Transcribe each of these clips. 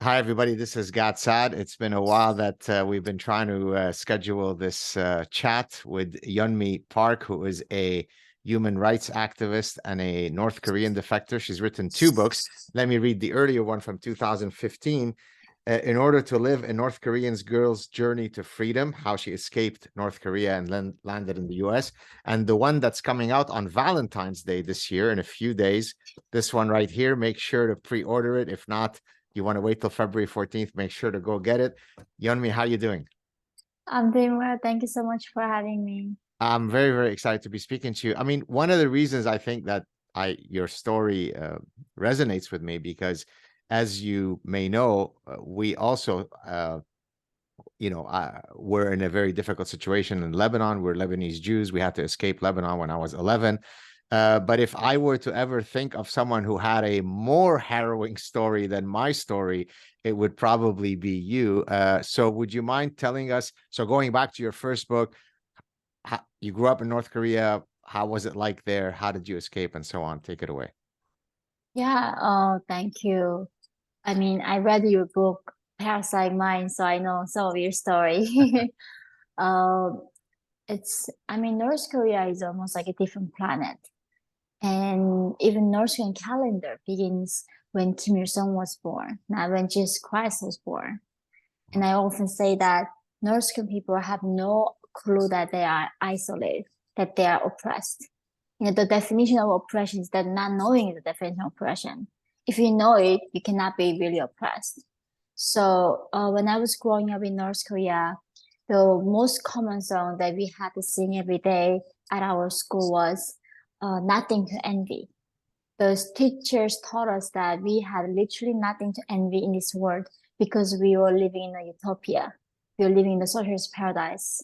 Hi, everybody. This is Saad. It's been a while that we've been trying to schedule this chat with Yeonmi Park, who is a human rights activist and a North Korean defector. She's written two books. Let me read the earlier one from 2015. In order to live a North Korean girl's journey to freedom, how she escaped North Korea and landed in the US. And the one that's coming out on Valentine's Day this year in a few days, this one right here, make sure to pre-order it. If not, you want to wait till February 14th, make sure to go get it. Yeonmi, how you doing? I'm doing well. Thank you so much for having me. I'm very, very excited to be speaking to you. I mean, one of the reasons I think that your story resonates with me because, as you may know, we also, we're in a very difficult situation in Lebanon. We're Lebanese Jews. We had to escape Lebanon when I was 11. But if I were to ever think of someone who had a more harrowing story than my story, it would probably be you. So would you mind telling us? So going back to your first book, you grew up in North Korea. How was it like there? How did you escape and so on? Take it away. Yeah, oh, thank you. I mean, I read your book, Parasitic Mind, so I know some of your story. Um, I mean, North Korea is almost like a different planet. And even North Korean calendar begins when Kim Il-sung was born, not when Jesus Christ was born. And I often say that North Korean people have no clue that they are isolated, that they are oppressed. The definition of oppression is that not knowing is the definition of oppression. If you know it, you cannot be really oppressed. So when I was growing up in North Korea, the most common song that we had to sing every day at our school was Nothing to Envy. Those teachers taught us that we had literally nothing to envy in this world because we were living in a utopia. We were living in the socialist paradise.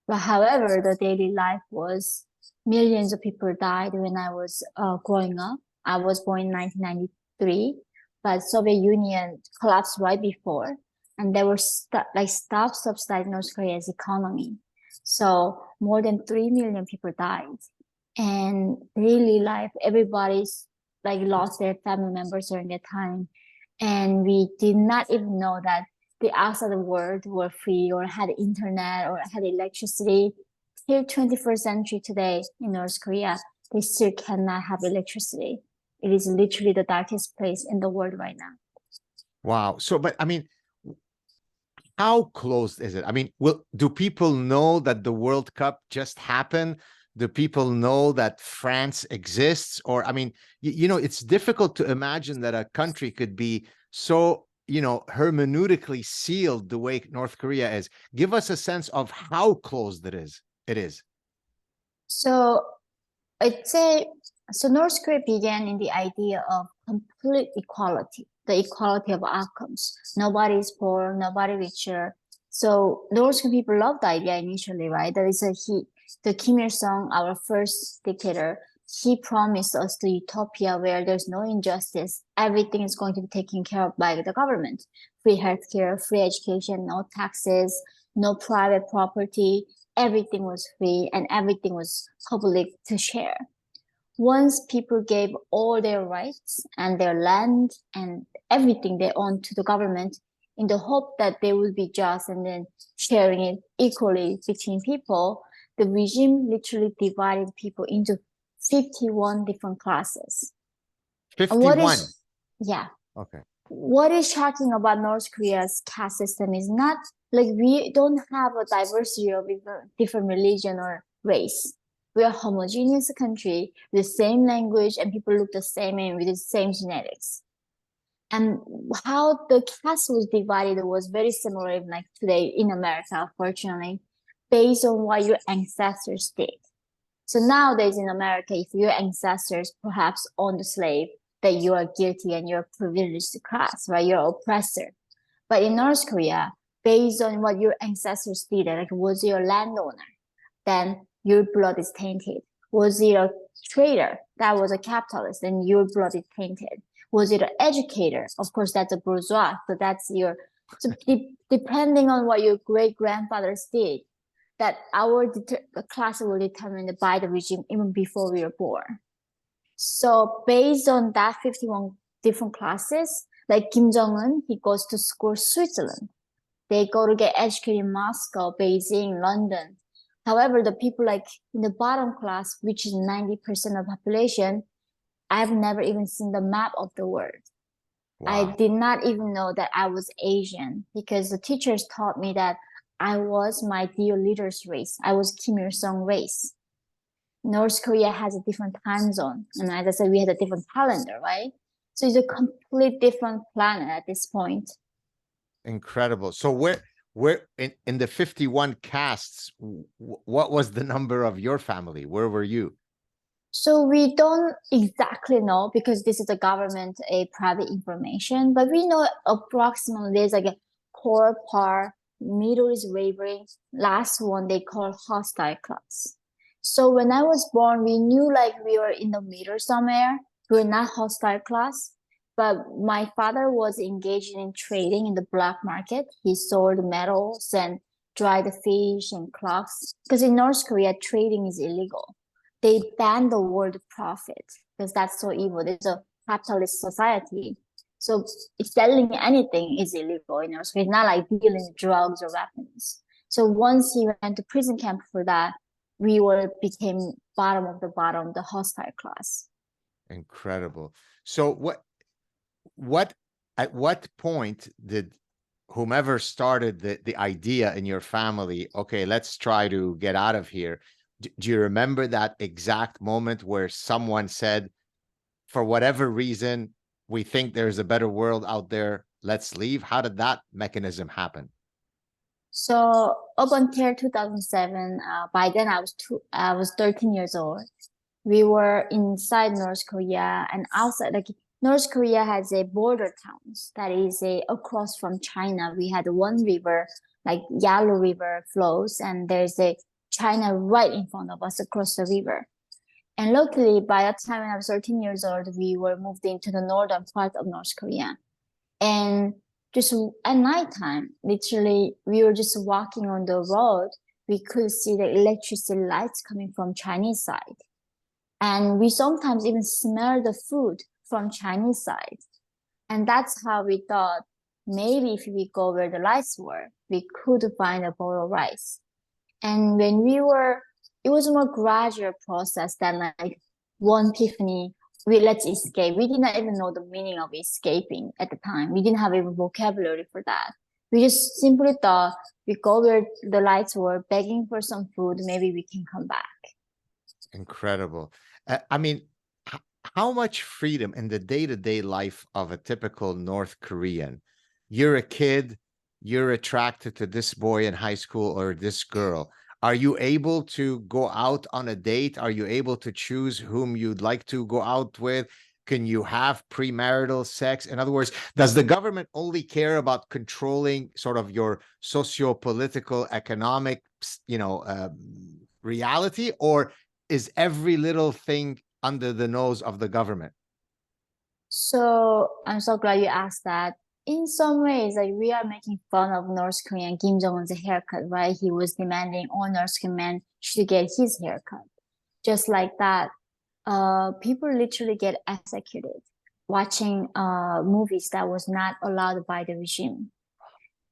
But however, the daily life was millions of people died when I was growing up. I was born in 1993, but Soviet Union collapsed right before, and they were stop subsidizing North Korea's economy. So more than 3 million people died, and daily life, everybody's like lost their family members during that time, and we did not even know that the outside world were free or had internet or had electricity. Till 21st century today in North Korea, they still cannot have electricity. It is literally the darkest place in the world right now. Wow. So, but I mean, how closed is it? I mean, do people know that the World Cup just happened? Do people know that France exists? Or, I mean, it's difficult to imagine that a country could be so, hermeneutically sealed the way North Korea is. Give us a sense of how closed it is. It is. So I'd say so North Korea began in the idea of complete equality, the equality of outcomes. Nobody is poor, nobody richer. So North Korean people loved the idea initially, right? The Kim Il-sung, our first dictator, he promised us the utopia where there's no injustice. Everything is going to be taken care of by the government. Free healthcare, free education, no taxes, no private property. Everything was free and everything was public to share. Once people gave all their rights and their land and everything they owned to the government in the hope that they would be just and then sharing it equally between people, the regime literally divided people into 51 different classes. And 51. yeah, Okay. what is shocking about North Korea's caste system is not like we don't have a diversity of different religion or race. We are a homogeneous country with the same language and people look the same and with the same genetics. And how the caste was divided was very similar even like today in America, unfortunately, based on what your ancestors did. So nowadays in America, if your ancestors perhaps owned a slave, that you are guilty and you're a privileged class, right? You're an oppressor. But in North Korea, based on what your ancestors did, like was you a landowner, then your blood is tainted. Was it a trader? That was a capitalist, then your blood is tainted. Was it an educator? Of course, that's a bourgeois. So that's your, so depending on what your great grandfathers did, that our class will be determined by the regime even before we were born. So based on that 51 different classes, Like Kim Jong-un, he goes to school Switzerland. They go to get educated in Moscow, Beijing, London. However, the people like in the bottom class, which is 90% of the population, I've never even seen the map of the world. I Wow. did not even know that I was Asian because the teachers taught me that I was my dear leader's race. I was Kim Il-sung race. North Korea has a different time zone. And as I said, we had a different calendar, right? So it's a complete different planet at this point. Incredible. So where in the 51 casts, what was the number of your family? Where were you? So we don't exactly know because this is a government, a private information, but we know approximately there's like a core par, middle is wavering, last one they call hostile class. So when I was born, we knew like we were in the middle somewhere. We're not hostile class, but my father was engaged in trading in the black market. He sold metals and dried fish and clocks because in North Korea, trading is illegal. They ban the word profit because that's so evil. There's a capitalist society. So if selling anything is illegal in North Korea. It's not like dealing drugs or weapons. So once he went to prison camp for that, we became bottom of the bottom, the hostile class. Incredible. So at what point did whomever started the idea in your family, okay, let's try to get out of here? Do you remember that exact moment where someone said, for whatever reason, we think there's a better world out there, let's leave? How did that mechanism happen? So up until 2007, by then I was 13 years old. We were inside North Korea and outside. Like North Korea has a border towns that is across from China. We had one river, like Yalu River flows, and there's a China right in front of us across the river. And luckily, by that time when I was 13 years old, we were moved into the northern part of North Korea. And just at nighttime, literally, we were just walking on the road. We could see the electricity lights coming from Chinese side. And we sometimes even smell the food from Chinese side. And that's how we thought maybe if we go where the lights were, we could find a bowl of rice. And when it was a more gradual process than like one epiphany, let's escape. We did not even know the meaning of escaping at the time. We didn't have a vocabulary for that. We just simply thought we go where the lights were, begging for some food, maybe we can come back. Incredible. I mean, how much freedom in the day-to-day life of a typical North Korean? You're a kid, you're attracted to this boy in high school or this girl. Are you able to go out on a date? Are you able to choose whom you'd like to go out with? Can you have premarital sex? In other words, does the government only care about controlling sort of your socio-political, economic, reality, or is every little thing under the nose of the government? So I'm so glad you asked that. In some ways, like we are making fun of North Korean Kim Jong-un's haircut, right? He was demanding all North Korean men should get his haircut. Just like that, people literally get executed watching movies that was not allowed by the regime.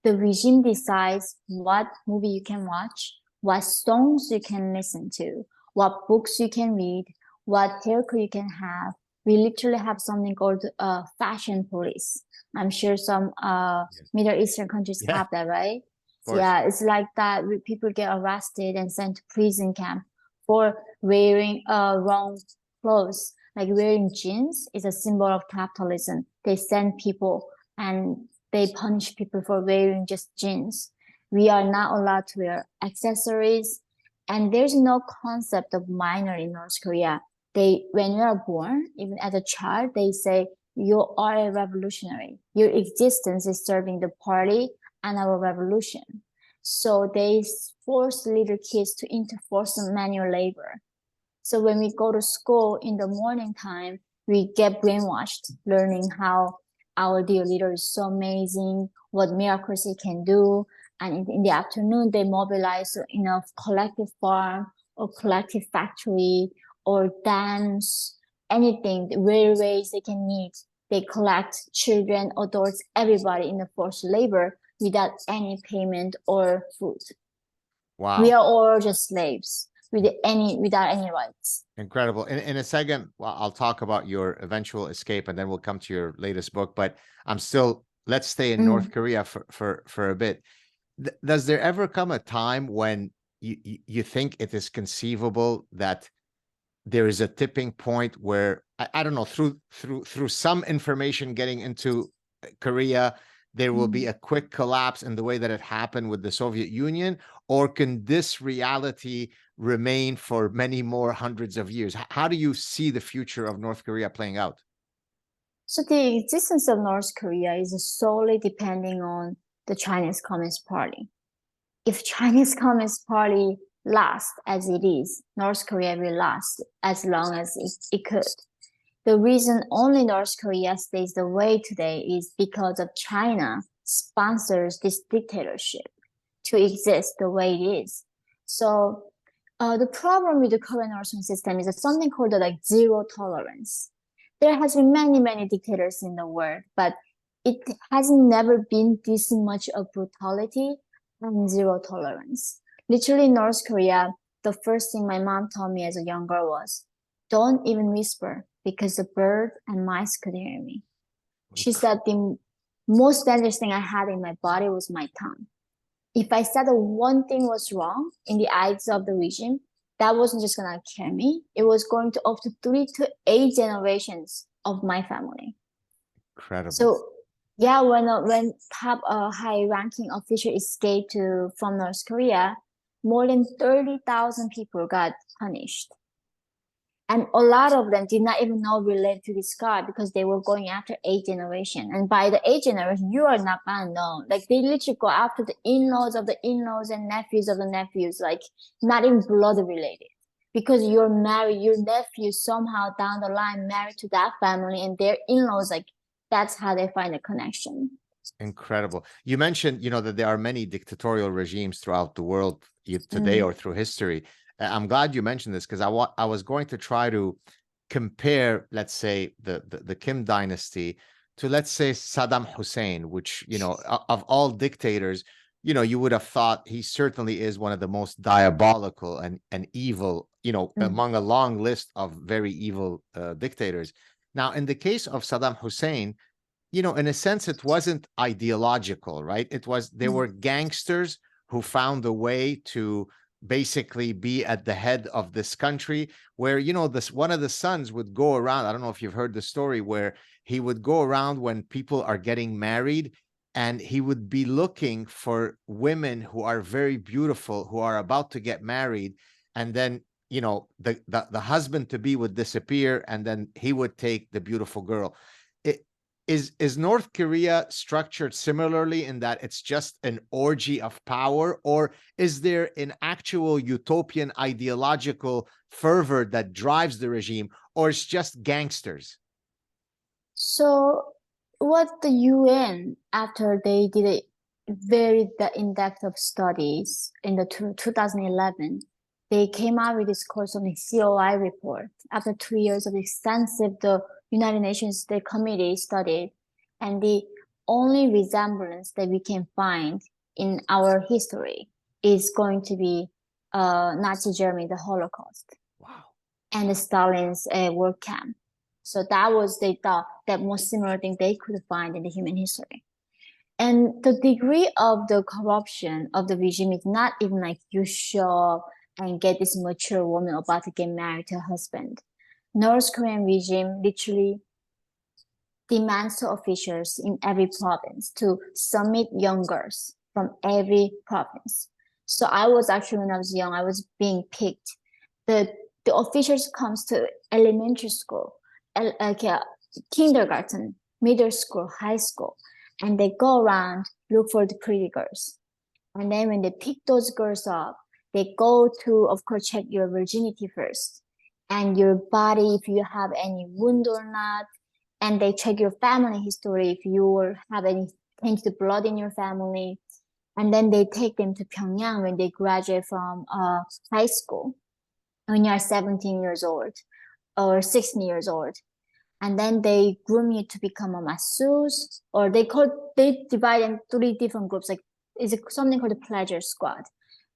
The regime decides what movie you can watch, what songs you can listen to, what books you can read, what haircut you can have. We literally have something called fashion police. I'm sure some Middle Eastern countries Yeah, have that, right? of course. Yeah, it's like that. People get arrested and sent to prison camp for wearing wrong clothes. Like wearing jeans is a symbol of capitalism. They send people and they punish people for wearing just jeans. We are not allowed to wear accessories, and there's no concept of minor in North Korea. When you are born, even as a child, they say you are a revolutionary. Your existence is serving the party and our revolution. So they force little kids to enforce manual labor. So when we go to school in the morning time, we get brainwashed, learning how our dear leader is so amazing, what miracles he can do. And in the afternoon, they mobilize collective farm or collective factory or dance, anything, railways they can meet. They collect children, adults, everybody in the forced labor without any payment or food. Wow. We are all just slaves without any rights. Incredible. In a second, well, I'll talk about your eventual escape, and then we'll come to your latest book. But let's stay in North Korea for a bit. Does there ever come a time when you think it is conceivable that there is a tipping point where I don't know, through some information getting into Korea, there will be a quick collapse in the way that it happened with the Soviet Union? Or can this reality remain for many more hundreds of years? How do you see the future of North Korea playing out? So the existence of North Korea is solely depending on the Chinese Communist Party. If Chinese Communist Party lasts as it is, North Korea will last as long as it could. The reason only North Korea stays the way today is because of China sponsors this dictatorship to exist the way it is. So the problem with the current Northern system is something called like zero tolerance. There has been many dictators in the world, but it has never been this much of brutality and zero tolerance. Literally, North Korea, the first thing my mom told me as a young girl was, don't even whisper because the bird and mice could hear me. She said the most dangerous thing I had in my body was my tongue. If I said that one thing was wrong in the eyes of the regime, that wasn't just going to kill me. It was going to up to 3 to 8 generations of my family. Incredible. So yeah, when top high-ranking official escaped from North Korea, more than 30,000 people got punished. And a lot of them did not even know related to this guy because they were going after 8th generation. And by the 8th generation, you are not gonna know. Like they literally go after the in-laws of the in-laws and nephews of the nephews, like not even blood related. Because you're married, your nephew somehow down the line married to that family and their in-laws, like that's how they find a connection. Incredible. You mentioned, that there are many dictatorial regimes throughout the world today or through history. I'm glad you mentioned this because I was going to try to compare, let's say, the Kim dynasty to, let's say, Saddam Hussein, which, of all dictators, you would have thought he certainly is one of the most diabolical and evil, among a long list of very evil dictators. Now, in the case of Saddam Hussein, in a sense, it wasn't ideological, right? They were gangsters who found a way to basically be at the head of this country where, one of the sons would go around. I don't know if you've heard the story where he would go around when people are getting married and he would be looking for women who are very beautiful, who are about to get married. And then, the husband to be would disappear and then he would take the beautiful girl. Is North Korea structured similarly in that it's just an orgy of power, or is there an actual utopian ideological fervor that drives the regime, or it's just gangsters? So what the UN, after they did a very in-depth of studies in the 2011, they came out with this course on the COI report. After 2 years of extensive, the United Nations, the committee studied, and the only resemblance that we can find in our history is going to be Nazi Germany, the Holocaust. Wow. And the Stalin's work camp. So that was, they thought, that most similar thing they could find in the human history. And the degree of the corruption of the regime is not even like you show up and get this mature woman about to get married to a husband. North Korean regime literally demands to officials in every province to submit young girls from every province. So I was actually, when I was young, I was being picked. The officials comes to elementary school, kindergarten, middle school, high school, and they go around, look for the pretty girls. And then when they pick those girls up, they go to, of course, check your virginity first and your body, if you have any wound or not. And they check your family history, if you have any tainted blood in your family. And then they take them to Pyongyang when they graduate from high school, when you are 17 years old or 16 years old. and then they groom you to become a masseuse, or they divide in 3 different groups. Like it's something called the pleasure squad.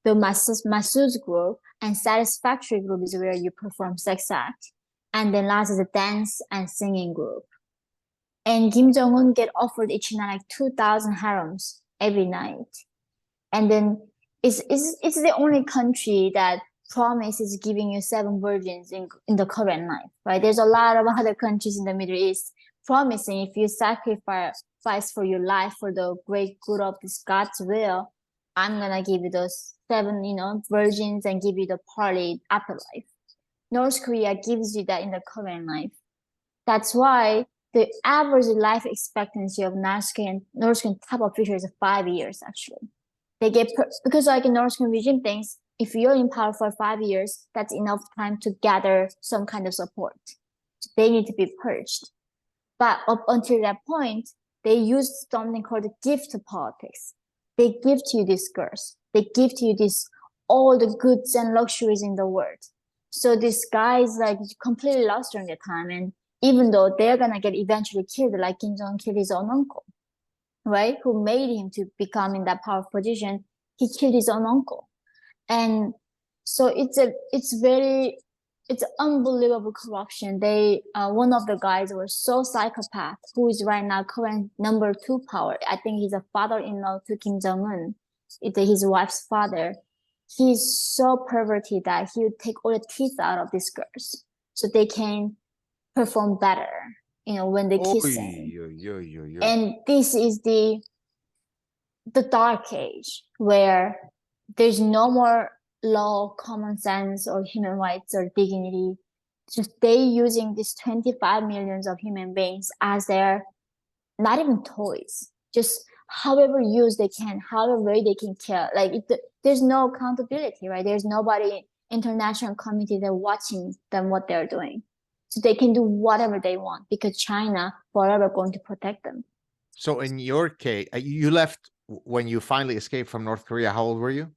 The masseuse group and satisfactory group is where you perform sex act, and then last is the dance and singing group. And Kim Jong-un get offered each night like 2,000 harems every night. And then it's the only country that promises giving you 7 virgins in the current life, right? There's a lot of other countries in the Middle East promising if you sacrifice for your life for the great good of this God's will, I'm gonna give you those 7, virgins and give you the party afterlife. North Korea gives you that in the current life. That's why the average life expectancy of North Korean top officials is 5 years actually. They get because like in North Korean regime thinks if you're in power for 5 years, that's enough time to gather some kind of support. They need to be purged. But up until that point, they use something called gift politics. They gift you these girls. They gift you all the goods and luxuries in the world. So this guy is like completely lost during the time, and even though they're gonna get eventually killed, like Kim Jong killed his own uncle, right? Who made him to become in that powerful position. He killed his own uncle. And so it's unbelievable corruption. They one of the guys was so psychopath who is right now current #2 power. I think he's a father-in-law to Kim Jong-un. It's his wife's father. He's so perverted that he would take all the teeth out of these girls so they can perform better, when they kiss him. And this is the dark age where there's no more law, common sense, or human rights or dignity. Just they using these 25 millions of human beings as their not even toys, just however use they can, however way they can kill. Like there's no accountability, right? There's nobody international community that watching them what they're doing. So they can do whatever they want because China forever going to protect them. So in your case, you left when you finally escaped from North Korea. How old were you?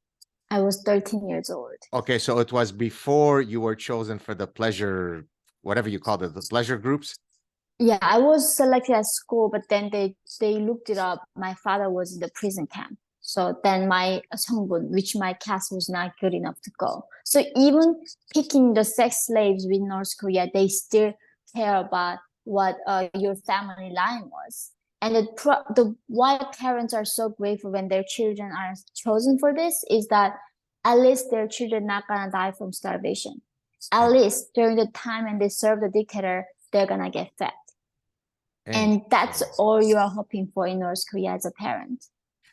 I was 13 years old. Okay, so it was before you were chosen for the pleasure, whatever you called it, the pleasure groups? Yeah, I was selected at school, but then they looked it up. My father was in the prison camp. So then my songbun, which my caste was not good enough to go. So even picking the sex slaves with North Korea, they still care about what your family line was. And the why parents are so grateful when their children are chosen for this is that at least their children not gonna die from starvation. At least during the time when they serve the dictator, they're gonna get fed. And that's all you are hoping for in North Korea as a parent.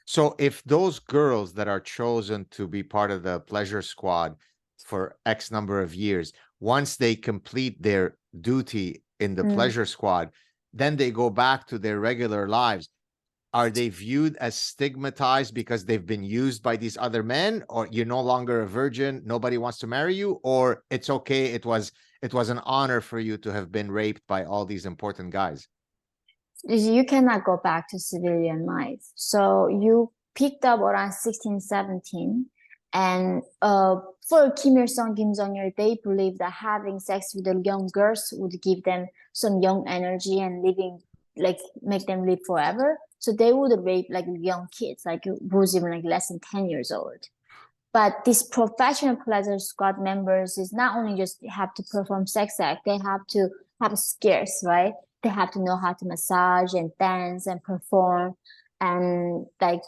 So if those girls that are chosen to be part of the pleasure squad for X number of years, once they complete their duty in the pleasure squad, then they go back to their regular lives. Are they viewed as stigmatized because they've been used by these other men, or you're no longer a virgin, nobody wants to marry you, or it's okay, it was an honor for you to have been raped by all these important guys? You cannot go back to civilian life. So you picked up around 16, 17. And for Kim Il-sung, Kim Jong-il, they believe that having sex with the young girls would give them some young energy and make them live forever. So they would rape like young kids, like who's even like less than 10 years old. But these professional pleasure squad members is not only just have to perform sex act, they have to have skills, right? They have to know how to massage and dance and perform and like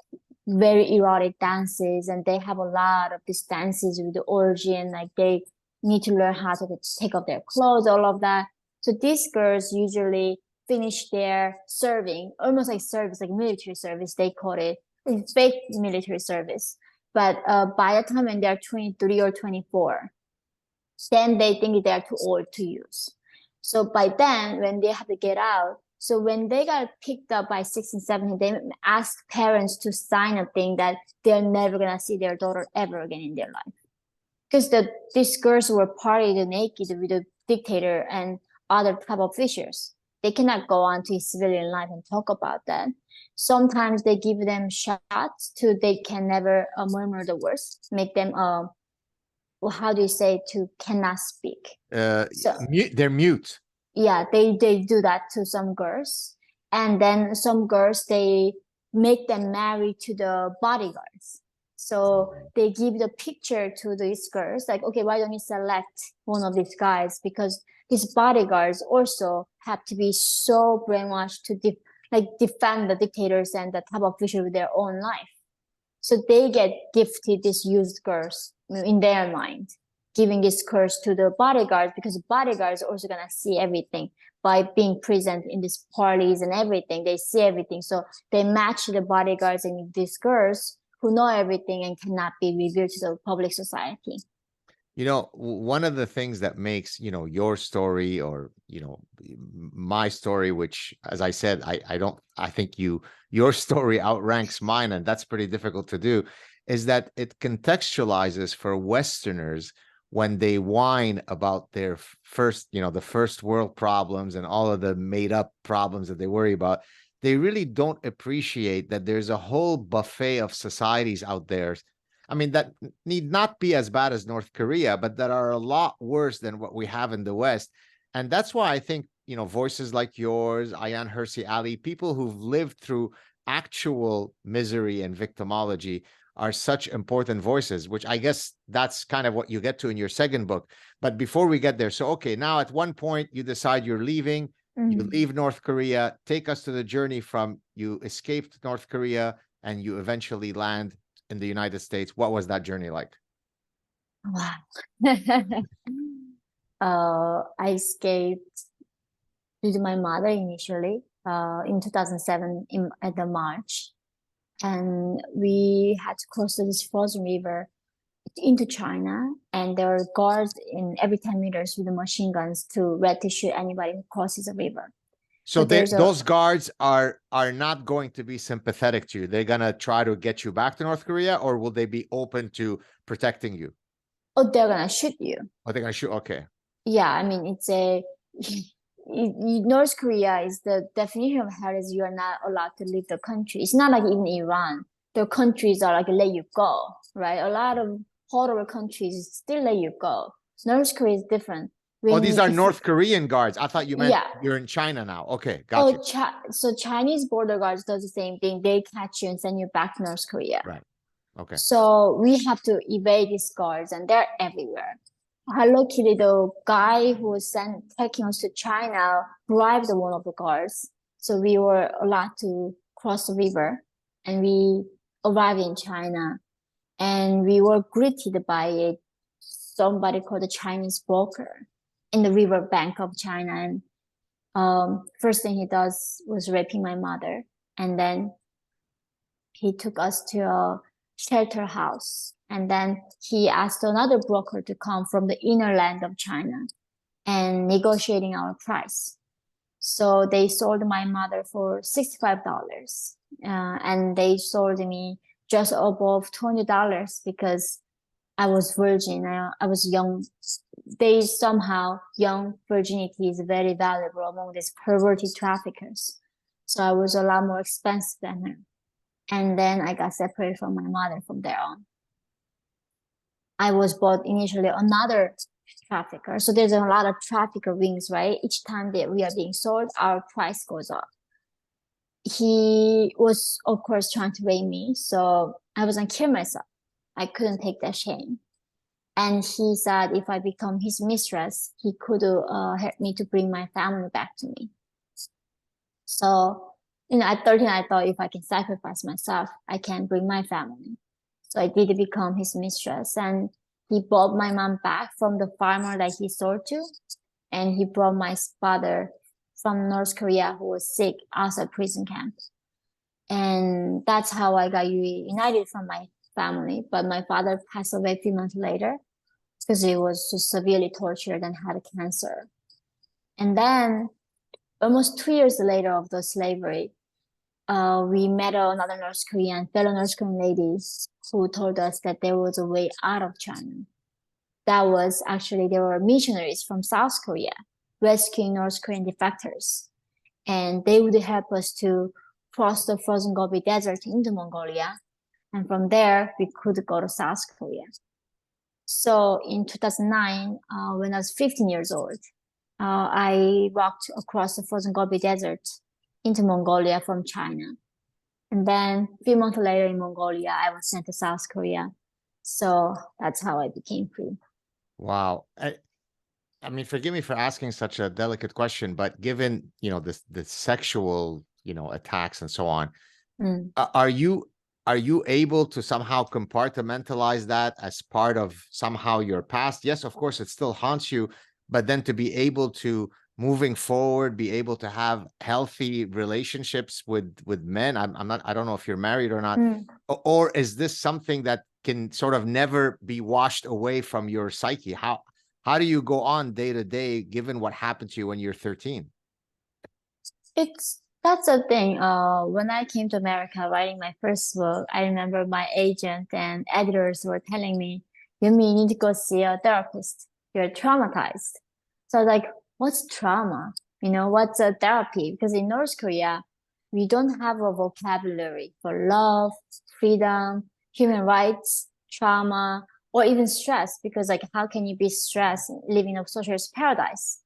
very erotic dances. And they have a lot of these dances with the origin, like they need to learn how to take off their clothes, all of that. So these girls usually finish their serving, almost like service, like military service, they call it. It's fake military service. But by the time when they're 23 or 24, then they think they're too old to use. So by then, when they have to get out, so when they got picked up by 16, 17, they ask parents to sign a thing that they're never going to see their daughter ever again in their life. Because these girls were partying naked with the dictator and other top officials. They cannot go on to civilian life and talk about that. Sometimes they give them shots to they can never murmur the words, make them how do you say to cannot speak? They're mute. yeah, they do that to some girls. And then some girls, they make them marry to the bodyguards. So they give the picture to these girls, like, okay, why don't you select one of these guys? Because these bodyguards also have to be so brainwashed to defend the dictators and the top official with their own life. So they get gifted these used girls in their mind, giving this curse to the bodyguards, because the bodyguards are also gonna see everything by being present in these parties and everything. They see everything, so they match the bodyguards and these girls who know everything and cannot be revealed to the public society. You know, one of the things that makes, your story, or, my story, which, as I said, I think your story outranks mine, and that's pretty difficult to do, is that it contextualizes for Westerners when they whine about their first, the first world problems and all of the made up problems that they worry about. They really don't appreciate that there's a whole buffet of societies out there. I mean, that need not be as bad as North Korea, but that are a lot worse than what we have in the West. And that's why I think, voices like yours, Ayan Hirsi Ali, people who've lived through actual misery and victimology are such important voices, which I guess that's kind of what you get to in your second book. But before we get there, so, okay, now at one point you decide you're leaving, you leave North Korea. Take us to the journey from you escaped North Korea and you eventually land in the United States. What was that journey like? Wow. I escaped due to my mother initially in 2007 at the March. And we had to cross this frozen river into China. And there were guards in every 10 meters with the machine guns ready to shoot anybody who crosses the river. So those guards are not going to be sympathetic to you. They're going to try to get you back to North Korea, or will they be open to protecting you? Oh, they're going to shoot you. Oh, they're going to shoot. Okay. Yeah, I mean, it's North Korea is the definition of hell is you are not allowed to leave the country. It's not like even Iran. The countries are like let you go, right? A lot of horrible countries still let you go. North Korea is different. These are North Korean guards. I thought you meant you're in China now. Okay, got you. So Chinese border guards does the same thing. They catch you and send you back to North Korea. Right. Okay. So we have to evade these guards, and they're everywhere. Luckily, the guy who was taking us to China bribed one of the guards. So we were allowed to cross the river, and we arrived in China, and we were greeted by somebody called a Chinese broker in the river bank of China. And first thing he does was raping my mother. And then he took us to a shelter house. And then he asked another broker to come from the inner land of China and negotiating our price. So they sold my mother for $65. And they sold me just above $20 because I was virgin. I was young. Young virginity is very valuable among these perverted traffickers. So I was a lot more expensive than her. And then I got separated from my mother from there on. I was bought initially another trafficker. So there's a lot of trafficker wings, right? Each time that we are being sold, our price goes up. He was, of course, trying to rape me. So I was going to kill myself. I couldn't take that shame. And he said if I become his mistress, he could help me to bring my family back to me. So, at 13, I thought if I can sacrifice myself, I can bring my family. So I did become his mistress. And he brought my mom back from the farmer that he sold to. And he brought my father from North Korea who was sick outside prison camp. And that's how I got reunited from my family. But my father passed away a few months later because he was just severely tortured and had cancer. And then almost 2 years later of the slavery, we met another fellow North Korean lady who told us that there was a way out of China. That was actually, there were missionaries from South Korea rescuing North Korean defectors. And they would help us to cross the frozen Gobi Desert into Mongolia. And from there, we could go to South Korea. So in 2009, when I was 15 years old, I walked across the frozen Gobi Desert into Mongolia from China. And then a few months later in Mongolia, I was sent to South Korea. So that's how I became free. Wow. I mean, forgive me for asking such a delicate question, but given, the sexual, attacks and so on, Mm. are you able to somehow compartmentalize that as part of somehow your past? Yes, of course, it still haunts you, but then to be able to moving forward, be able to have healthy relationships with men. I don't know if you're married or not, Mm. or is this something that can sort of never be washed away from your psyche? How do you go on day to day given what happened to you when you're 13? That's the thing. When I came to America writing my first book, I remember my agent and editors were telling me, you need to go see a therapist. You're traumatized. So I was like, what's trauma? What's a therapy? Because in North Korea, we don't have a vocabulary for love, freedom, human rights, trauma, or even stress. Because like, how can you be stressed living in a socialist paradise?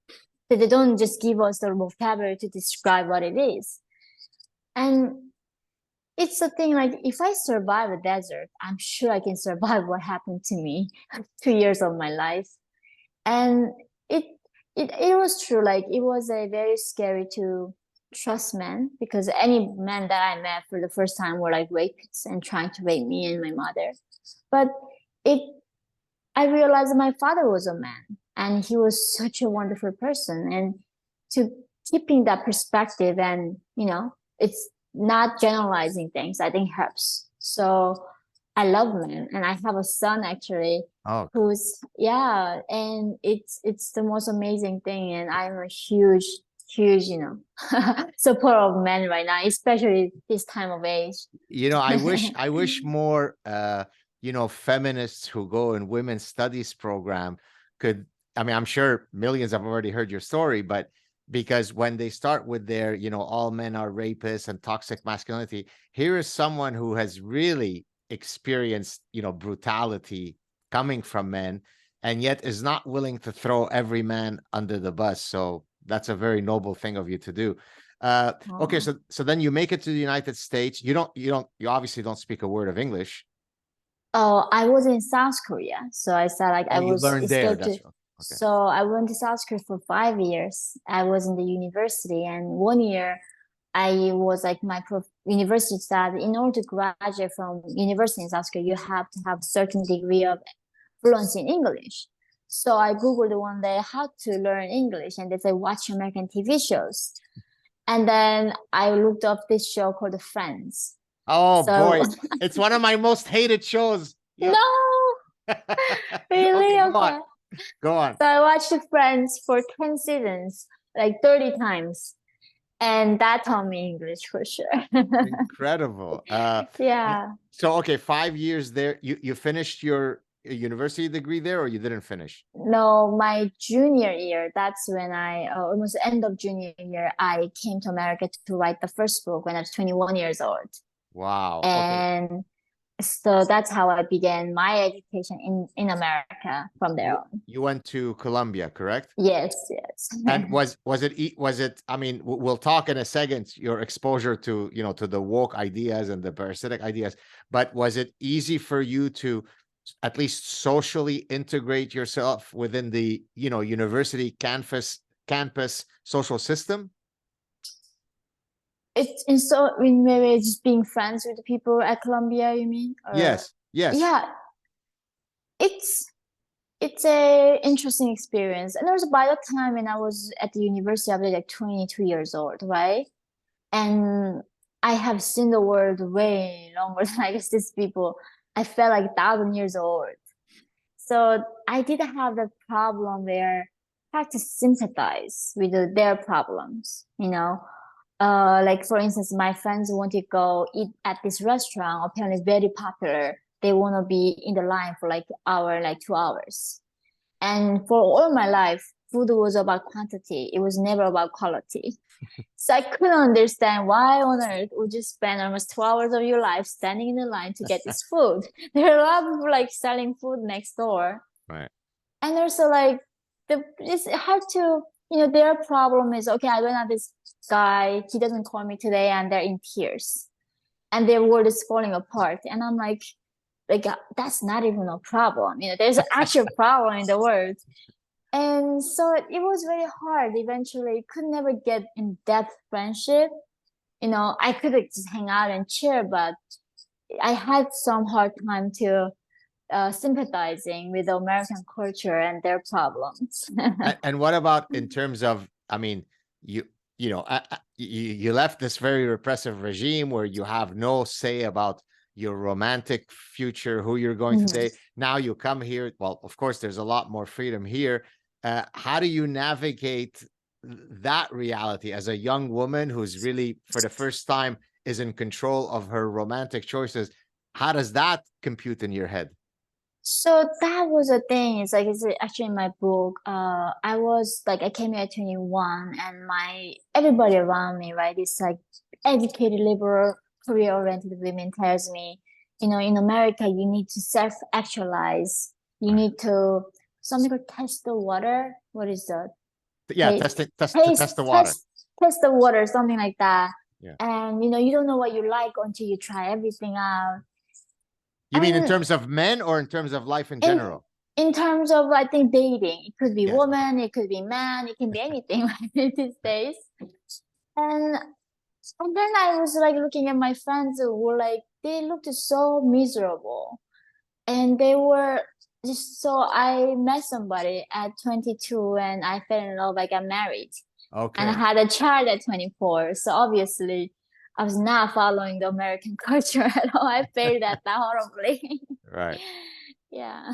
That they don't just give us the vocabulary to describe what it is. And it's a thing like if I survive a desert, I'm sure I can survive what happened to me 2 years of my life. And it it was true. Like it was a very scary to trust men because any men that I met for the first time were like rapists and trying to rape me and my mother. But it I realized my father was a man and he was such a wonderful person. And to keeping that perspective and, it's not generalizing things, I think helps. So I love men and I have a son actually Oh, who's, yeah, and it's the most amazing thing. And I'm a huge, support of men right now, especially this time of age. I wish more feminists who go in women's studies program could. I mean, I'm sure millions have already heard your story, but because when they start with their, all men are rapists and toxic masculinity, here is someone who has really experienced, brutality coming from men and yet is not willing to throw every man under the bus. So that's a very noble thing of you to do. Okay, Oh. so then you make it to the United States. You obviously don't speak a word of English. Oh, I was in South Korea. So I said like Oh, I you was learned there. escaped to That's right. Okay. so I went to South Korea for 5 years. I was in the university and 1 year I was like my university said in order to graduate from university in South Korea, you have to have certain degree of fluency in English. So I Googled one day how to learn English and they say watch American TV shows. And then I looked up this show called Friends. Oh So boy, it's one of my most hated shows. Yep. no, Okay, really? go on. Okay. Go on. So I watched Friends for 10 seasons, like 30 times. And that taught me English for sure. Incredible. Yeah. So okay, 5 years there. You finished your university degree there, or you didn't finish? No, my junior year, that's when almost end of junior year, I came to America to write the first book when I was 21 years old. Wow. Okay. And so that's how I began my education in America from there You on. you went to Columbia, correct? Yes, yes. And was it I mean, we'll talk in a second your exposure to, to the woke ideas and the parasitic ideas, but was it easy for you to at least socially integrate yourself within the, university campus social system? It's in so in maybe just being friends with the people at Columbia, you mean? Or Yes, yes. yeah, it's it's a interesting experience. And also by the time when I was at the university, I was like 22 years old, right? And I have seen the world way longer than I guess these people. I felt like 1,000 years old. So I did have the problem where I had to sympathize with their problems. Like for instance, my friends want to go eat at this restaurant. Apparently, it's very popular. They want to be in the line for like hour, like 2 hours. And for all my life, food was about quantity. It was never about quality. So I couldn't understand why on earth would you spend almost 2 hours of your life standing in the line to get this food. There are a lot of people like selling food next door. Right. And also like it's hard to their problem is, okay, I went out this guy, he doesn't call me today, and they're in tears, and their world is falling apart. And I'm like, that's not even a problem. There's an actual problem in the world. And so it was very hard. Eventually, could never get in depth friendship. I could just hang out and cheer, but I had some hard time to sympathizing with the American culture and their problems. And what about in terms of, I mean, you left this very repressive regime where you have no say about your romantic future, who you're going to date. Now you come here. Well, of course, there's a lot more freedom here. How do you navigate that reality as a young woman who's really, for the first time, is in control of her romantic choices? How does that compute in your head? So that was a thing. It's actually in my book. I came here at 21, and everybody around me, right, is like educated, liberal, career-oriented women tells me, in America, you need to self-actualize. You need to something called test the water. What is that? Yeah, test the water. Test the water, something like that. Yeah. And you don't know what you like until you try everything out. You mean in terms of men or in terms of life in general? In terms of, I think, dating. It could be woman, it could be man, it can be anything these days. And then I was like looking at my friends who were like, they looked so miserable. And they were just, so I met somebody at 22 and I fell in love, I got married. Okay. And I had a child at 24. So obviously I was not following the American culture at all. I failed at that horribly. Right. Yeah.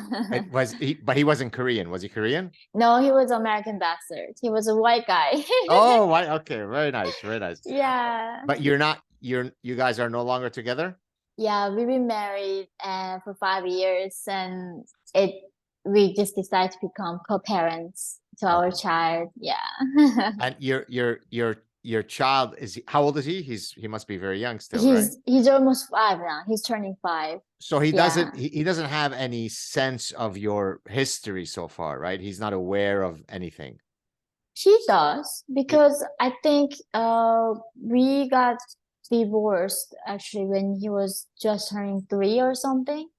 But he wasn't Korean. Was he Korean? No, he was American bastard. He was a white guy. Oh, white. Okay, very nice, very nice. Yeah. But you guys are no longer together? Yeah, we've been married for 5 years, and we just decided to become co-parents to our child. Yeah. And your child how old is he? He must be very young still, right? He's almost 5 now. He's turning 5. So he doesn't have any sense of your history so far, right? He's not aware of anything. He does, because I think we got divorced actually when he was just turning 3 or something.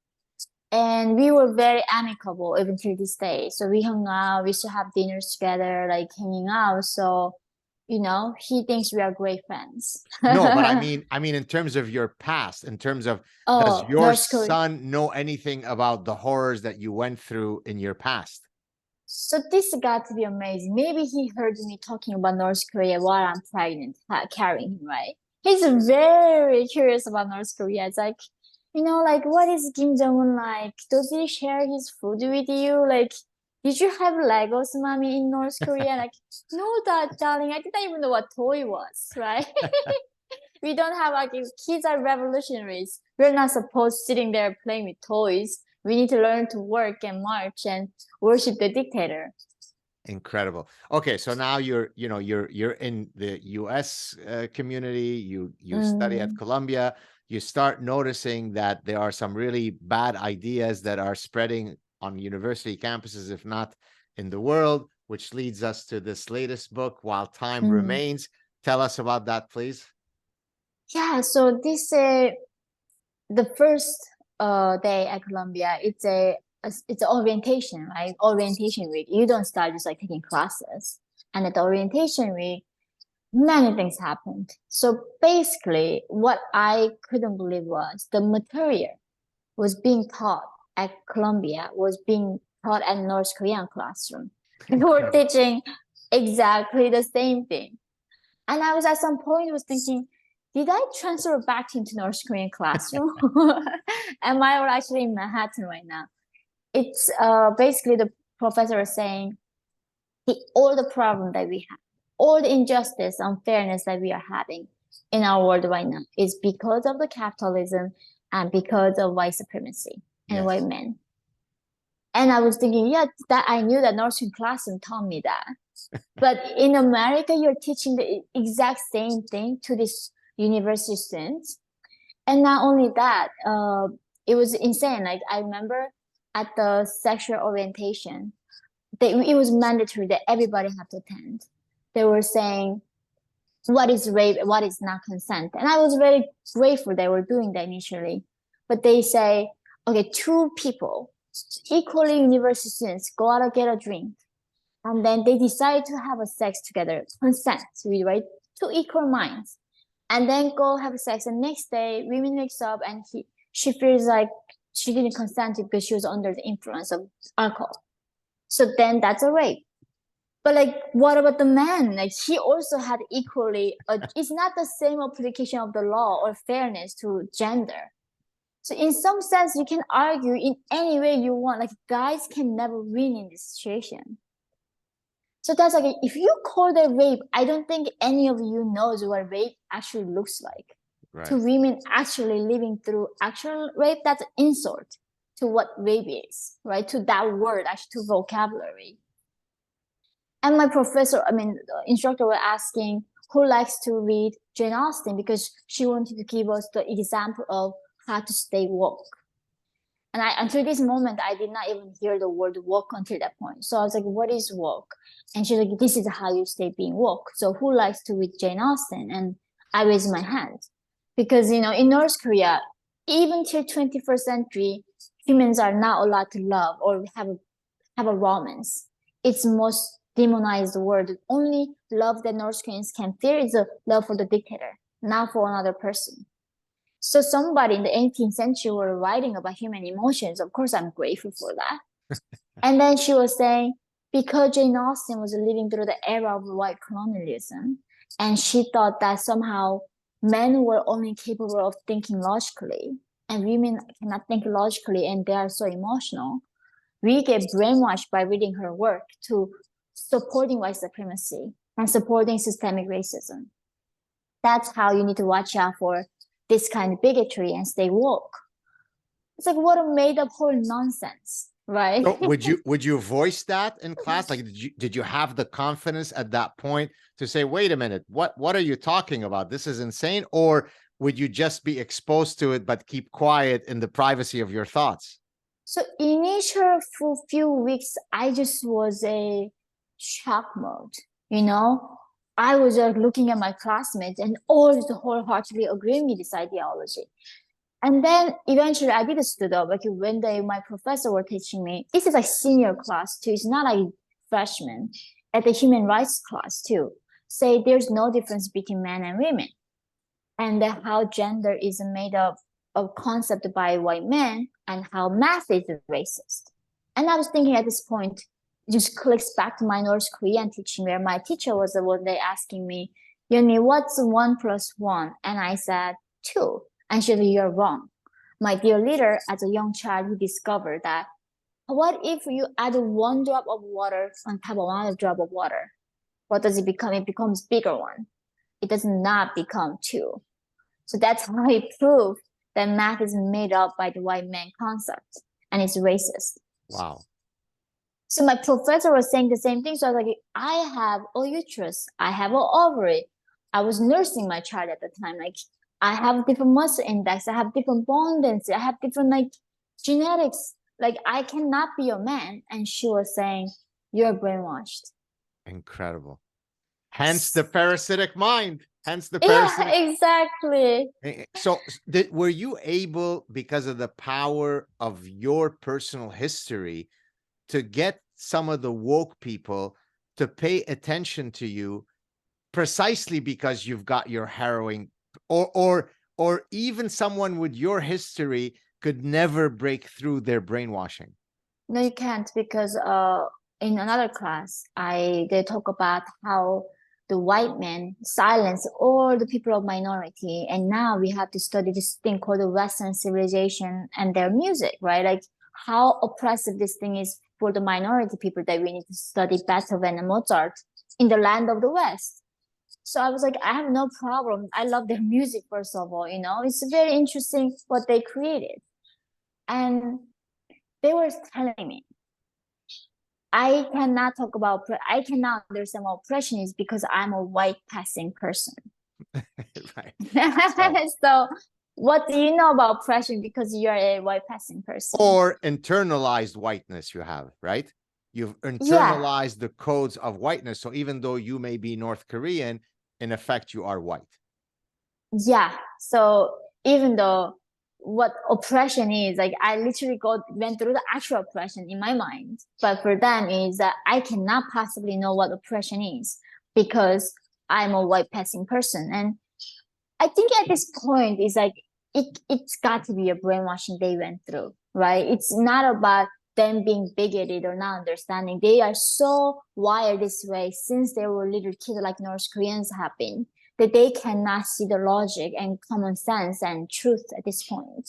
And we were very amicable even till this day. So we hung out, we used to have dinners together, like hanging out. So, he thinks we are great friends. No, but I mean, in terms of your past, in terms of, does your son know anything about the horrors that you went through in your past? So this got to be amazing. Maybe he heard me talking about North Korea while I'm pregnant, carrying him, right? He's very curious about North Korea. It's like, what is Kim Jong-un like? Does he share his food with you? Like, did you have Legos, mommy, in North Korea? Like, no, darling, I didn't even know what toy was, right? We don't have, kids are revolutionaries. We're not supposed sitting there playing with toys. We need to learn to work and march and worship the dictator. Incredible. Okay, so now you're in the U.S. Community. You study at Columbia. You start noticing that there are some really bad ideas that are spreading on university campuses, if not in the world, which leads us to this latest book, While Time Remains. Tell us about that, please. Yeah, so this the first day at Columbia, it's orientation, right? Orientation week. You don't start just like taking classes. And at the orientation week, many things happened. So basically, what I couldn't believe was the material was being taught at Columbia was being taught at North Korean classroom. We were teaching exactly the same thing. And I was at some point was thinking, did I transfer back into North Korean classroom? Am I actually in Manhattan right now? It's basically the professor was saying all the problem that we have, all the injustice, unfairness that we are having in our world right now is because of the capitalism and because of white supremacy and white men. And I was thinking, that I knew that North Korean classroom taught me that. But in America, you're teaching the exact same thing to these university students. And not only that, it was insane. Like I remember at the sexual orientation, it was mandatory that everybody have to attend. They were saying, what is rape, what is not consent. And I was very grateful they were doing that initially. But they say, okay, two people, equally university students, go out and get a drink. And then they decide to have a sex together, consent, right? Two equal minds. And then go have sex. And next day, women wakes up and she feels like she didn't consent because she was under the influence of alcohol. So then that's a rape. But like, what about the man? Like, he also had equally, it's not the same application of the law or fairness to gender. So in some sense, you can argue in any way you want, like guys can never win in this situation. So that's like, if you call that rape, I don't think any of you knows what rape actually looks like. Right. To women actually living through actual rape, that's an insult to what rape is, right? To that word, actually to vocabulary. And my professor, the instructor were asking who likes to read Jane Austen because she wanted to give us the example of how to stay woke. And until this moment, I did not even hear the word woke until that point. So I was like, what is woke? And she's like, this is how you stay being woke. So who likes to read Jane Austen? And I raised my hand. Because, in North Korea, even till 21st century, humans are not allowed to love or have a romance. It's most demonized word. The only love that North Koreans can feel is a love for the dictator, not for another person. So somebody in the 18th century were writing about human emotions. Of course, I'm grateful for that. And then she was saying, because Jane Austen was living through the era of white colonialism, and she thought that somehow men were only capable of thinking logically, and women cannot think logically, and they are so emotional. We get brainwashed by reading her work to supporting white supremacy and supporting systemic racism. That's how you need to watch out for this kind of bigotry and stay woke. It's like, what a made up whole nonsense, right? So would you voice that in class? Like, did you have the confidence at that point to say, wait a minute, what are you talking about? This is insane. Or would you just be exposed to it, but keep quiet in the privacy of your thoughts? So initial few weeks, I just was a shock mode, I was just looking at my classmates and all wholeheartedly agreeing with this ideology. And then eventually I did stood up. Like when my professor were teaching me, this is like senior class too. It's not like freshman. At the human rights class too. Say there's no difference between men and women. And how gender is made up of concept by white men and how math is racist. And I was thinking at this point, just clicks back to my North Korean teaching where my teacher was the one day asking me, Yeonmi, what's 1 + 1? And I said 2. And she said, you're wrong. My dear leader, as a young child, he discovered that what if you add 1 drop of water on top of another drop of water? What does it become? It becomes bigger one. It does not become 2. So that's how he proved that math is made up by the white man concept and it's racist. Wow. So my professor was saying the same thing. So I was like, I have a uterus. I have an ovary. I was nursing my child at the time. Like I have different muscle index. I have different bone density. I have different genetics. Like I cannot be a man. And she was saying, you're brainwashed. Incredible. Hence the parasitic mind. Hence the parasitic. Yeah, exactly. So were you able, because of the power of your personal history, to get some of the woke people to pay attention to you precisely because you've got your harrowing, or even someone with your history could never break through their brainwashing? No, you can't, because in another class, they talk about how the white men silence all the people of minority, and now we have to study this thing called the Western civilization and their music, right? Like how oppressive this thing is for the minority people that we need to study Beethoven and Mozart in the land of the West. So I was like, I have no problem. I love their music, first of all, it's very interesting what they created. And they were telling me, I cannot understand what oppression is because I'm a white passing person. Right. So what do you know about oppression because you're a white passing person? Or internalized whiteness you have, right? You've Yeah, internalized the codes of whiteness. So even though you may be North Korean, in effect, you are white. yeah. So even though what oppression is, like I literally went through the actual oppression in my mind, but for them is that I cannot possibly know what oppression is because I'm a white passing person. And I think at this point is like it's got to be a brainwashing they went through, right? It's not about them being bigoted or not understanding. They are so wired this way since they were little kids, like North Koreans have been, that they cannot see the logic and common sense and truth at this point.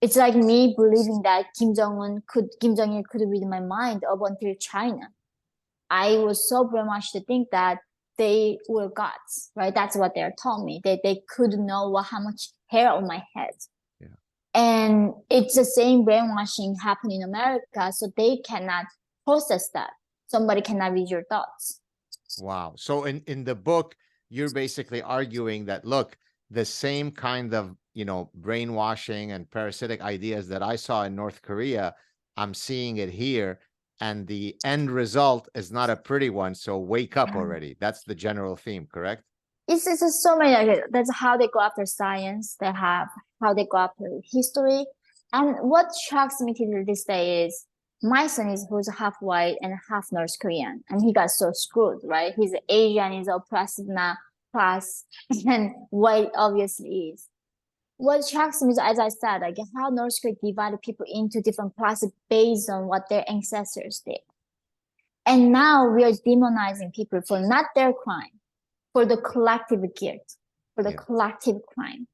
It's like me believing that Kim Jong Il could read my mind up until China. I was so brainwashed to think that they were gods, right? That's what they're telling me. They could know how much hair on my head. Yeah. And it's the same brainwashing happening in America, so they cannot process that. Somebody cannot read your thoughts. Wow. So in the book, you're basically arguing that, look, the same kind of, brainwashing and parasitic ideas that I saw in North Korea, I'm seeing it here. And the end result is not a pretty one. So wake up already. That's the general theme, correct? It's just so many. Like, that's how they go after science. They have how they go after history. And what shocks me to this day is my son is who's half white and half North Korean, and he got so screwed, right? He's Asian, he's oppressed now, class, and white obviously is. What shocks me is, as I said, like how North Korea divided people into different classes based on what their ancestors did. And now we are demonizing people for not their crime, for the collective guilt, for the collective crime.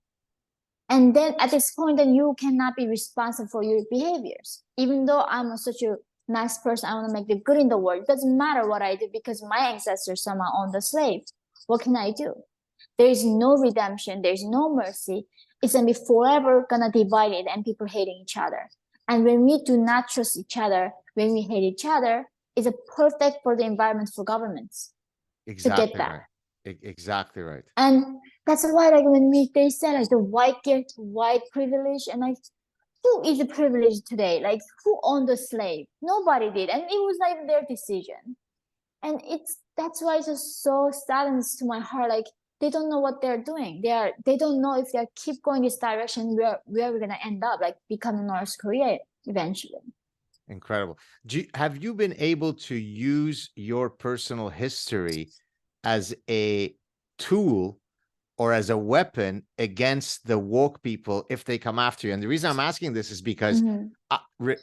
And then at this point, then you cannot be responsible for your behaviors. Even though I'm such a nice person, I want to make the good in the world. It doesn't matter what I do because my ancestors somehow owned the slave. What can I do? There is no redemption. There's no mercy. It's gonna be forever gonna divide it and people hating each other. And when we do not trust each other, when we hate each other, it's a perfect for the environment for governments to get that. Right. Exactly right. And that's why, like, when they say like the white guilt, white privilege, and like, who is privileged today? Like, who owned the slave? Nobody did, and it was not even their decision. And that's why it's just so saddens to my heart. Like, they don't know what they're doing. They don't know if they keep going this direction where we're gonna end up, like becoming North Korea eventually. Incredible. Have you been able to use your personal history as a tool or as a weapon against the woke people if they come after you? And the reason I'm asking this is because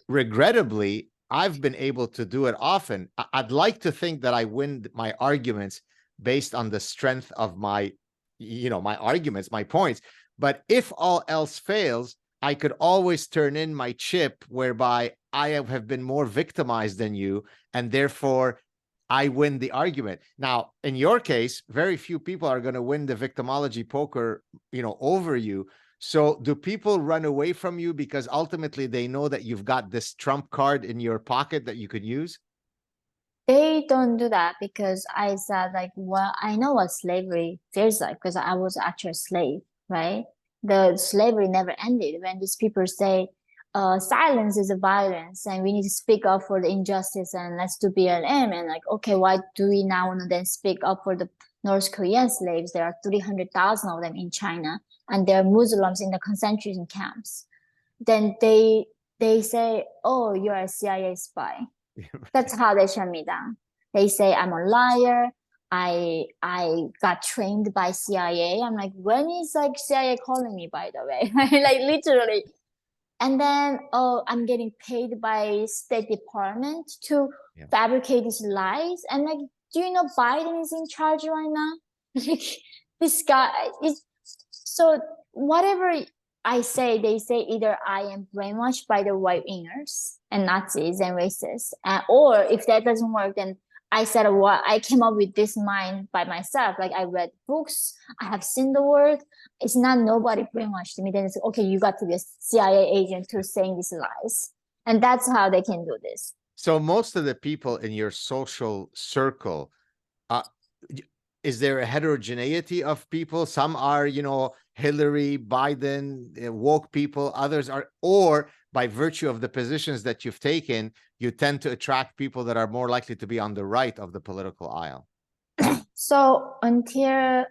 regrettably, I've been able to do it often. I'd like to think that I win my arguments based on the strength of my arguments, my points. But if all else fails, I could always turn in my chip whereby I have been more victimized than you, and therefore I win the argument. Now, in your case, very few people are going to win the victimology poker, over you. So do people run away from you because ultimately they know that you've got this trump card in your pocket that you could use? They don't do that because I said, like, well, I know what slavery feels like because I was actually a slave, right? The slavery never ended. When these people say, silence is a violence and we need to speak up for the injustice and let's do BLM, and like, okay, why do we now want to then speak up for the North Korean slaves? There are 300,000 of them in China, and there are Muslims in the concentration camps. Then they say, oh, you're a CIA spy. That's how they shut me down. They say I'm a liar. I got trained by CIA. I'm like, when is like CIA calling me, by the way? Like literally. And then, oh, I'm getting paid by State Department to fabricate these lies. And like, do you know Biden is in charge right now? Like, this guy is so whatever I say, they say either I am brainwashed by the right wingers and Nazis and racists, or if that doesn't work, then I said, well, I came up with this mind by myself. Like I read books, I have seen the world. It's not nobody brainwashed me. Then it's okay, you got to be a CIA agent to saying these lies. And that's how they can do this. So most of the people in your social circle, is there a heterogeneity of people? Some are, Hillary, Biden, woke people, others are, or by virtue of the positions that you've taken, you tend to attract people that are more likely to be on the right of the political aisle? So until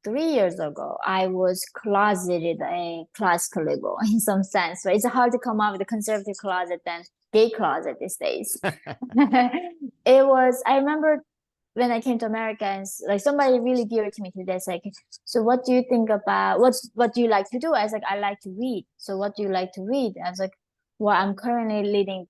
3 years ago, I was closeted a classical liberal in some sense. Right? It's hard to come out with a conservative closet than gay closet these days. It was, I remember when I came to America, and like somebody really dear to me today, it's like, so what do you think about what do you like to do? I was like, I like to read. So what do you like to read? I was like, well, I'm currently reading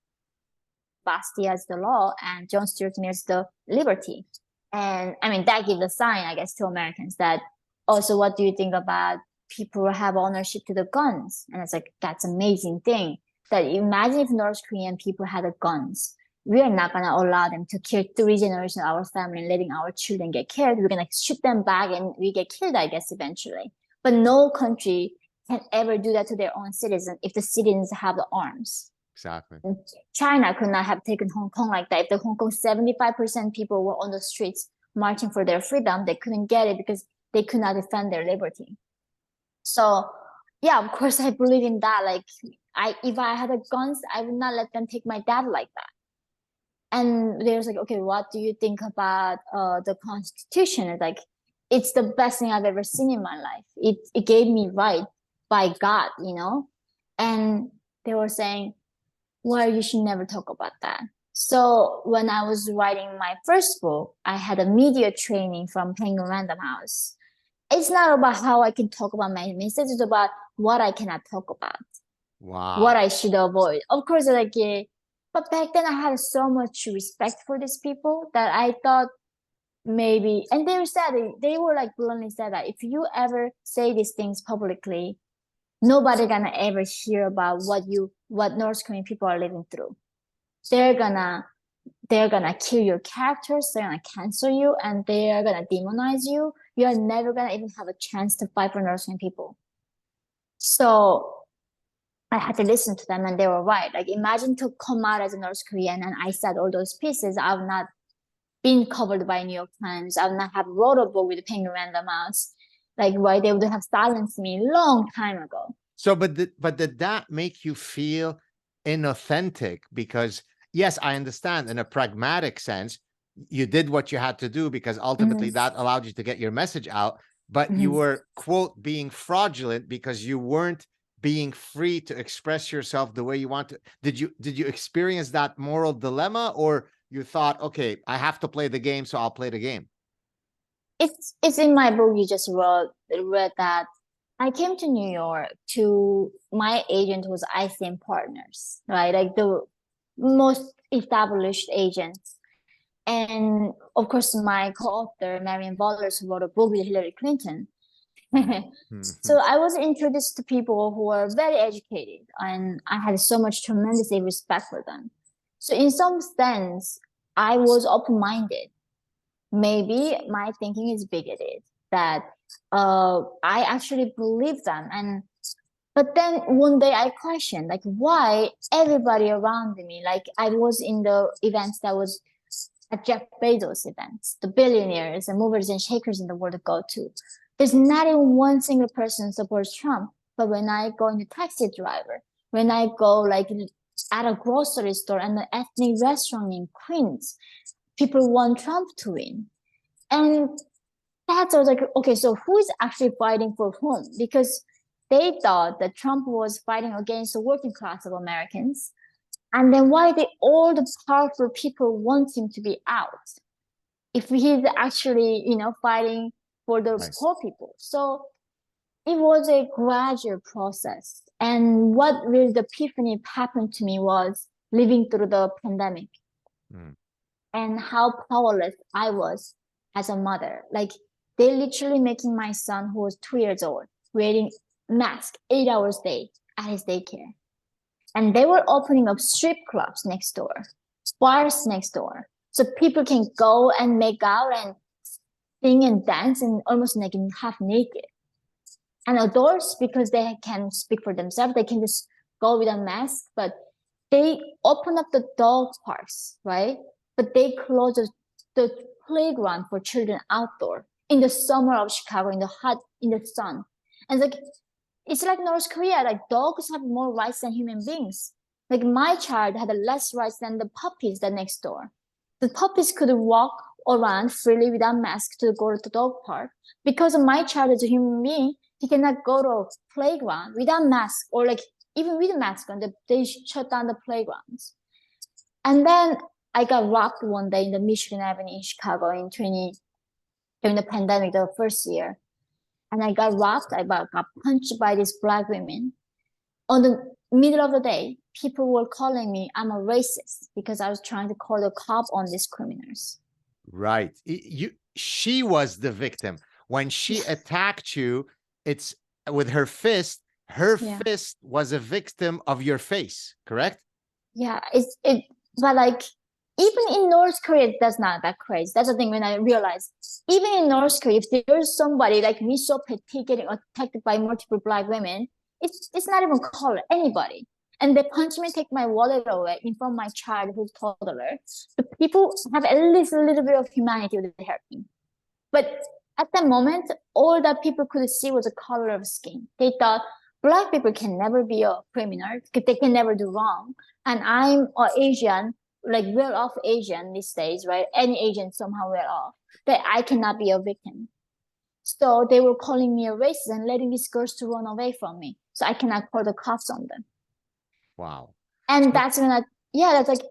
Bastiat's The Law and John Stuart Mill's The Liberty. And I mean, that gives a sign, I guess, to Americans that also, what do you think about people who have ownership to the guns? And it's like, that's amazing thing. That imagine if North Korean people had the guns. We are not going to allow them to kill 3 generations of our family and letting our children get killed. We're going to shoot them back and we get killed, I guess, eventually. But no country can ever do that to their own citizens if the citizens have the arms. Exactly. China could not have taken Hong Kong like that. If the Hong Kong 75% people were on the streets marching for their freedom, they couldn't get it because they could not defend their liberty. So yeah, of course I believe in that. Like if I had the guns, I would not let them take my dad like that. And there's like, okay, what do you think about the Constitution? It's like, it's the best thing I've ever seen in my life. It gave me right by God, you know? And they were saying, well, you should never talk about that. So when I was writing my first book, I had a media training from Penguin Random House. It's not about how I can talk about my mistakes, it's about what I cannot talk about. Wow. What I should avoid. Of course, like, but back then I had so much respect for these people that I thought maybe, and they were like bluntly said that if you ever say these things publicly, nobody gonna ever hear about what North Korean people are living through. They're gonna kill your characters, they're gonna cancel you, and they're gonna demonize you. You're never gonna even have a chance to fight for North Korean people. So I had to listen to them, and they were right. Like, imagine to come out as a North Korean and I said all those pieces, I would not been covered by New York Times. I would not have wrote a book with Penguin Random House. Like, why they would have silenced me long time ago. So, but did that make you feel inauthentic? Because yes, I understand in a pragmatic sense, you did what you had to do because ultimately that allowed you to get your message out. But you were, quote, being fraudulent because you weren't being free to express yourself the way you want to. Did you experience that moral dilemma, or you thought, okay, I have to play the game, so I'll play the game? It's in my book. You just read that I came to New York to, my agent was ICM Partners, right? Like the most established agents. And of course, my co-author, Marian Vollers, who wrote a book with Hillary Clinton. So I was introduced to people who were very educated, and I had so much tremendous respect for them. So in some sense, I was open-minded. Maybe my thinking is bigoted, that I actually believe them. But then one day I questioned, like, why everybody around me, like I was in the events that was at Jeff Bezos events, the billionaires and movers and shakers in the world go to. There's not even one single person supports Trump. But when I go in a taxi driver, when I go like at a grocery store and an ethnic restaurant in Queens, people want Trump to win. And that's, I was like, okay, so who is actually fighting for whom? Because they thought that Trump was fighting against the working class of Americans. And then why did all the powerful people want him to be out if he's actually, fighting for the poor people? So it was a gradual process. And what really the epiphany happened to me was living through the pandemic and how powerless I was as a mother. Like, they literally making my son, who was 2 years old, wearing mask 8 hours a day at his daycare. And they were opening up strip clubs next door, bars next door, so people can go and make out and sing and dance and almost like half naked. And adults, because they can speak for themselves, they can just go with a mask, but they open up the dog parks, right? But they close the playground for children outdoor in the summer of Chicago, in the sun. And like, it's like North Korea, like dogs have more rights than human beings. Like my child had less rights than the puppies that next door. The puppies could walk around freely without mask to go to the dog park. Because my child is a human being, he cannot go to playground without mask, or like even with a mask on, they shut down the playgrounds. And then I got robbed one day in the Michigan Avenue in Chicago during the pandemic, the first year. And I got robbed. I got punched by these Black women. On the middle of the day, people were calling me I'm a racist because I was trying to call the cop on these criminals. Right. She was the victim. When she attacked you, it's with her fist. Her fist was a victim of your face, correct? Yeah, but like even in North Korea, that's not that crazy. That's the thing when I realized, even in North Korea, if there's somebody like me so petite getting attacked by multiple Black women, it's not even color, anybody. And they punch me, take my wallet away in front of my child who's toddler. The people have at least a little bit of humanity with the hairpin. But at that moment, all that people could see was the color of skin. They thought Black people can never be a criminal because they can never do wrong. And I'm an Asian, like well-off Asian these days, right? Any Asian somehow well-off, that I cannot be a victim. So they were calling me a racist and letting these girls to run away from me. So I cannot call the cops on them. Wow. And that's when that's like,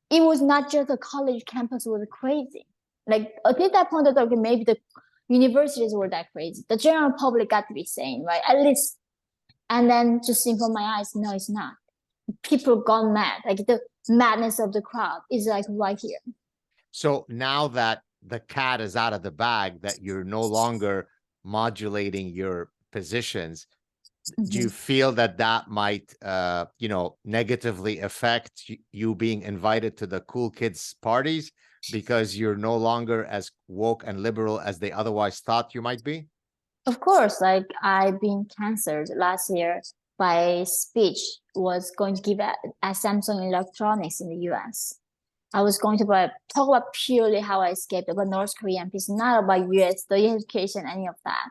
it was not just the college campus was crazy. Like at that point, I thought okay, maybe the universities were that crazy. The general public got to be sane, right? At least. And then just seeing from my eyes, no, it's not. People gone mad. Like the madness of the crowd is like right here. So now that the cat is out of the bag, that you're no longer modulating your positions, do you feel that that might, negatively affect you being invited to the cool kids parties because you're no longer as woke and liberal as they otherwise thought you might be? Of course, like I've been canceled last year by speech was going to give at Samsung Electronics in the US. I was going to talk about purely how I escaped about North Korean peace, not about US, the education, any of that.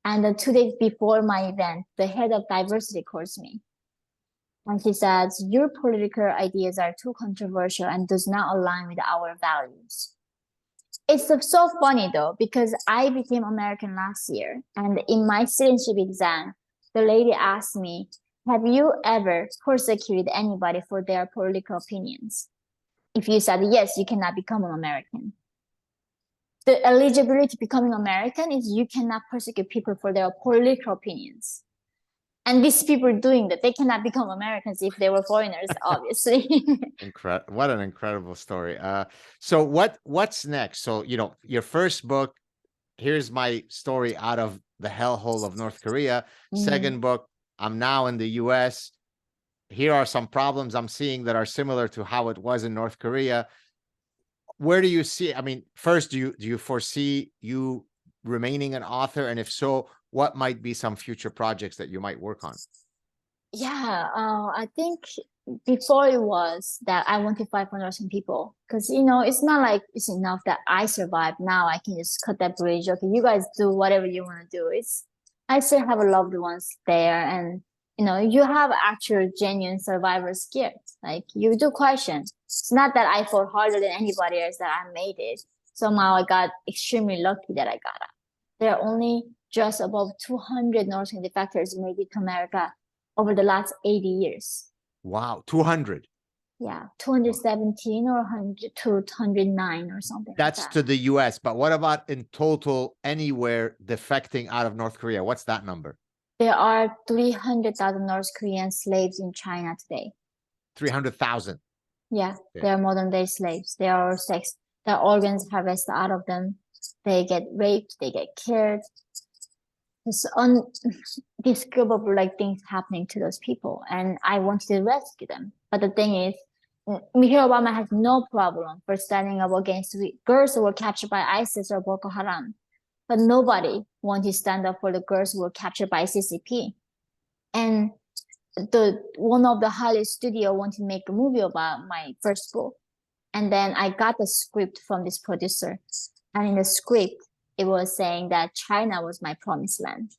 And 2 days before my event, the head of diversity calls me. And he says, your political ideas are too controversial and does not align with our values. It's so funny though, because I became American last year. And in my citizenship exam, the lady asked me, have you ever persecuted anybody for their political opinions? If you said yes, you cannot become an American. The eligibility to becoming American is you cannot persecute people for their political opinions. And these people doing that, they cannot become Americans if they were foreigners, obviously. What an incredible story. So what's next? So, your first book, here's my story out of the hellhole of North Korea. Second book, I'm now in the US. Here are some problems I'm seeing that are similar to how it was in North Korea. Where do you see, I mean, first, do you foresee you remaining an author? And if so, what might be some future projects that you might work on? Yeah, I think before it was that I want to fight for Russian people because it's not like it's enough that I survived. Now I can just cut that bridge. Okay, you guys do whatever you want to do. I still have loved ones there, and you have actual genuine survivor skills. Like you do question. It's not that I fought harder than anybody else that I made it. Somehow I got extremely lucky that I got out. There are only just above 200 North Korean defectors made it to America over the last 80 years. Wow, 200. Yeah, 217 or 100 to 109 or something. That's like that. to the US. But what about in total anywhere defecting out of North Korea? What's that number? There are 300,000 North Korean slaves in China today. 300,000. Yeah, they are modern day slaves. They are sex. Their organs harvested out of them. They get raped. They get killed. It's undescribable like things happening to those people, and I wanted to rescue them. But the thing is, Michelle Obama has no problem for standing up against girls who were captured by ISIS or Boko Haram, but nobody wanted to stand up for the girls who were captured by CCP. And one of the Hollywood studio wanted to make a movie about my first book, and then I got the script from this producer, and in the script it was saying that China was my promised land,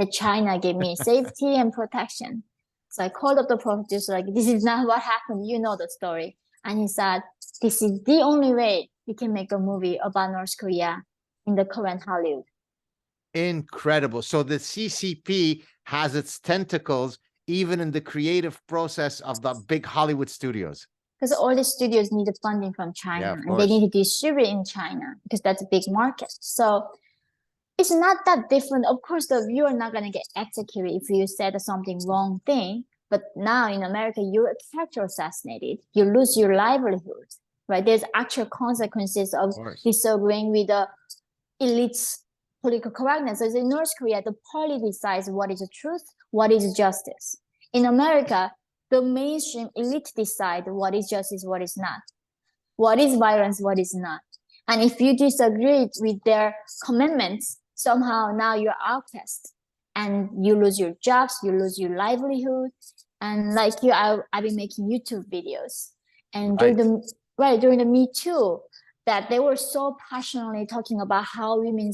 that China gave me safety and protection. So I called up the producer, like, this is not what happened. You know the story. And he said, this is the only way we can make a movie about North Korea in the current Hollywood. Incredible. So the CCP has its tentacles even in the creative process of the big Hollywood studios. Because all the studios need funding from China, and they need to distribute in China because that's a big market. So it's not that different. Of course, you are not going to get executed if you said something wrong thing. But now in America, you're character assassinated. You lose your livelihood, right? There's actual consequences of disagreeing with the elite's political correctness. So in North Korea, the party decides what is the truth, what is justice. In America, the mainstream elite decide what is justice, what is not, what is violence, what is not. And if you disagree with their commitments, somehow now you're outcast and you lose your jobs, you lose your livelihood. And like you, I've been making YouTube videos. And during the Me Too, that they were so passionately talking about how women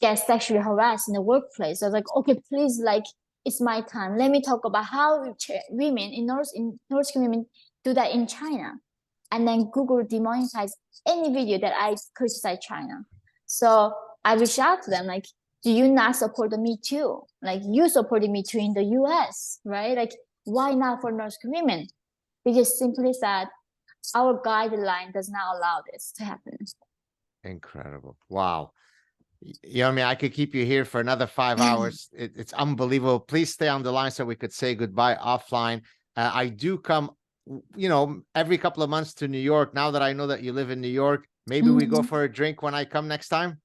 get sexually harassed in the workplace. I was like, okay, please, like, it's my time. Let me talk about how women in North Korean women do that in China. And then Google demonetized any video that I criticize China. So I reached out to them, like, do you not support the Me Too? Like, you supported Me Too in the US, right? Like, why not for North Korean women? They just simply said, our guideline does not allow this to happen. Incredible. Wow. Yeonmi, I could keep you here for another 5 hours. It's unbelievable. Please stay on the line so we could say goodbye offline. I do come, every couple of months to New York. Now that I know that you live in New York, maybe we go for a drink when I come next time.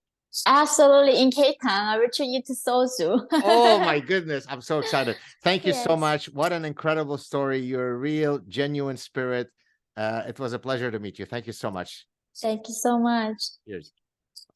Absolutely. In K-Town, I will treat you to soju. Oh my goodness. I'm so excited. Thank you so much. What an incredible story. You're a real, genuine spirit. It was a pleasure to meet you. Thank you so much. Thank you so much. Cheers.